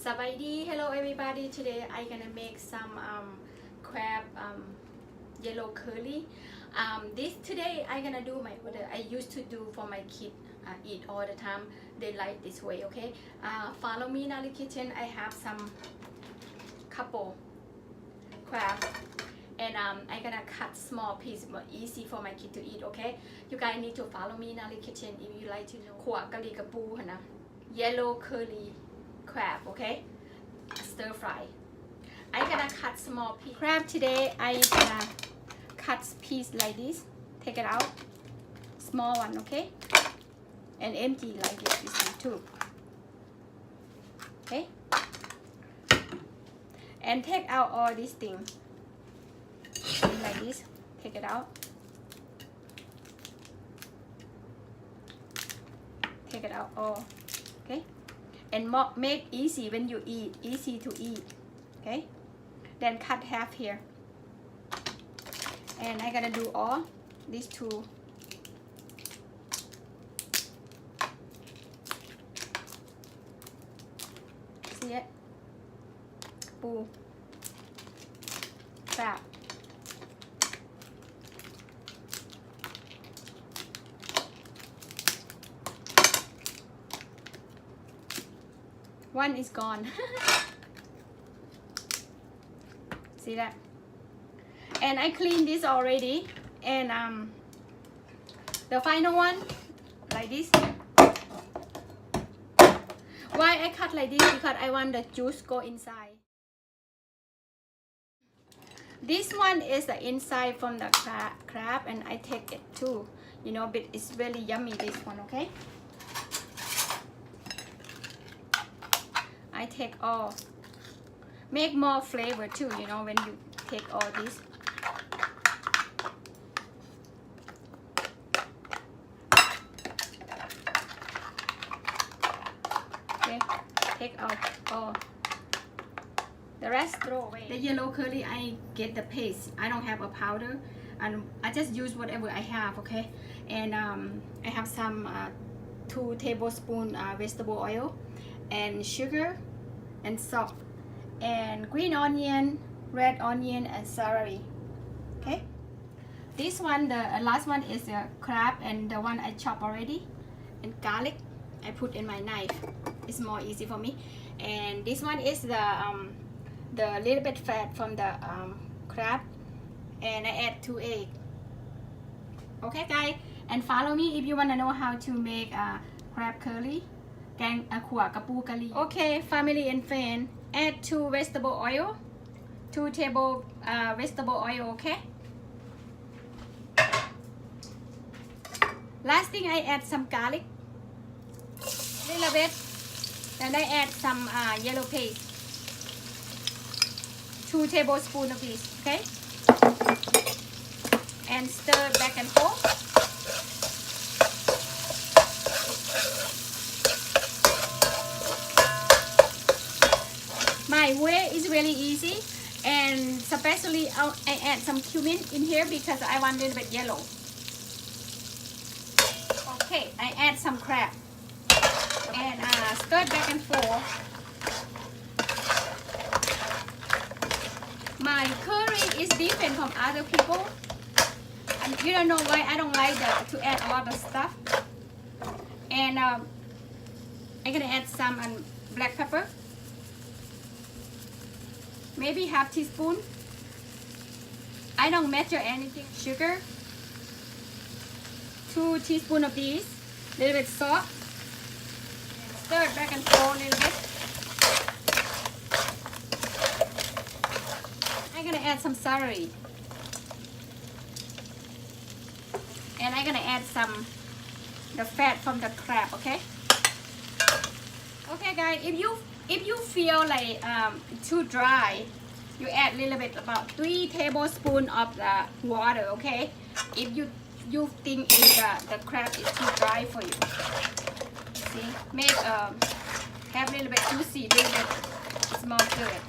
Sawadee, hello everybody. Today I'm gonna make some crab yellow curly. Today I'm gonna do what I used to do for my kid eat all the time. They like this way, okay? Follow me in Naly kitchen. I have some couple crab and I'm gonna cut small piece, more easy for my kid to eat, okay? You guys need to follow me in Naly kitchen if you like to know. ขวากะหรี่กระปูหั่นนะ yellow curly crab, okay? Stir fry. I'm gonna cut small piece. Crab today I'm gonna cut piece like this. Take it out. Small one, okay? And empty like this one too. Okay? And take out all these things. Like this. Take it out. Take it out all. Okay? And make easy when you eat, easy to eat, okay? Then cut half here, and I gotta do all these two. See it? Boo. Crab. One is gone. See that? And I cleaned this already. And the final one, like this. Why I cut like this? Because I want the juice go inside. This one is the inside from the crab, and I take it too. You know, but it's really yummy, this one, okay? I take all, make more flavor too, you know, when you take all this. Okay, take out all. The rest throw away. The yellow curly, I get the paste. I don't have a powder, and I just use whatever I have, okay? And I have some 2 tablespoons vegetable oil, and sugar, and salt, and green onion, red onion, and celery. Okay, this one, the last one is a crab, and the one I chop already, and garlic I put in my knife. It's more easy for me. And this one is the little bit fat from the crab, and I add 2 eggs. Okay guys, and follow me if you want to know how to make crab curly. แกงขั่วกระปูกะหรี่ Okay, family and friend, add 2 vegetable oil, 2 table vegetable oil, okay? Last thing, I add some garlic, little bit, and I add some yellow paste, 2 tablespoons of this, okay? And stir back and forth. My way is really easy, and especially I add some cumin in here because I want a little bit yellow. Okay, I add some crab and stir back and forth. My curry is different from other people, and you don't know why I don't like to add a lot of stuff. And I'm gonna add some black pepper. Maybe half teaspoon. I don't measure anything. Sugar, 2 teaspoons of these. Little bit salt. Stir it back and forth a little bit. I'm gonna add some celery, and I'm gonna add the fat from the crab. Okay. Okay, guys. If you feel like too dry, you add a little bit, about 3 tablespoons of the water, okay? If you think the crab is too dry for you. See, make have a little bit juicy, a little bit small good.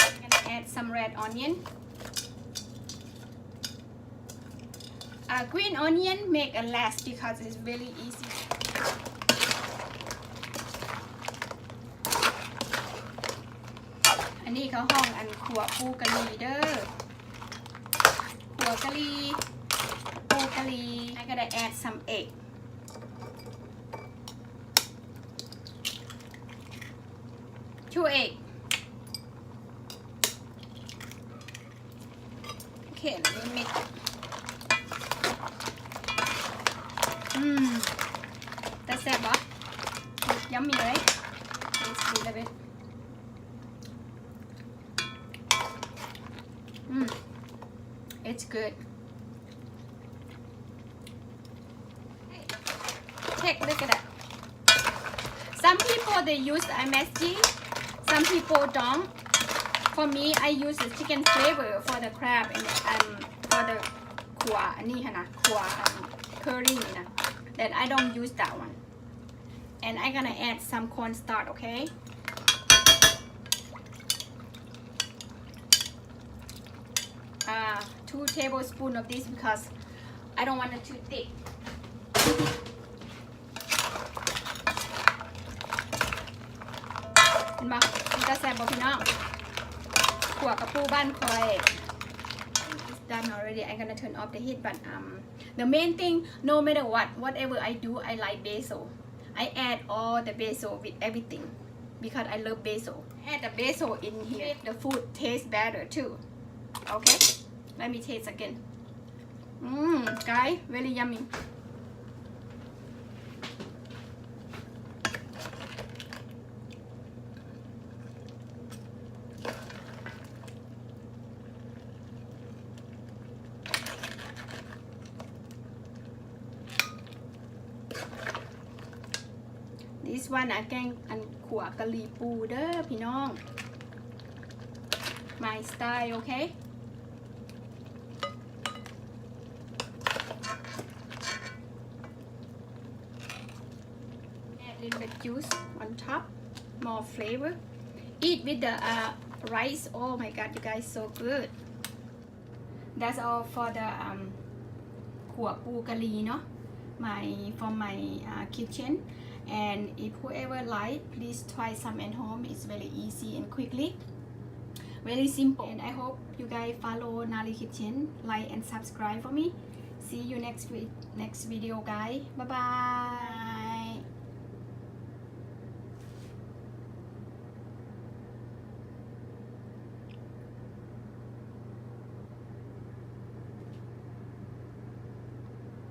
I'm gonna add some red onion. green onion make a last because it's really easy.อันนี้เขาห้องอันขัวปูกะหรี่เด้อขัวกะหรี่ปูกะหรี่ I gotta add some egg 2 egg okay let me mix that's it boss yummy right let's do a bit it's good take a look at that some people they use MSG some people don't for me I use the chicken flavor for the crab and for the ขัวอันนี้ค่ะนะขัวcurry นี่นะ that I don't use that one and I gonna add some cornstarch okay uh, 2 tablespoons of this because I don't want it too thick เห็นปะมันจะแซ่บบ่พี่น้องขัวกับปูบ้านคอย it's done already I'm gonna turn off the heat but the main thing no matter whatever I do I like basil I add all the basil with everything because I love basil add the basil in here the food tastes better too okay let me taste again guys very yummy this one แกงอันขัวกะหรี่ปูเด้อพี่น้อง my style okay add a little bit juice on top more flavor eat with the rice oh my god you guys so good that's all for the ขัวปูกะหรี่เนาะfrom my kitchen and if whoever like please try some at home it's very easy and quickly very simple and I hope you guys follow Naly kitchen like and subscribe for me see you next video guys bye bye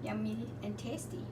yummy and tasty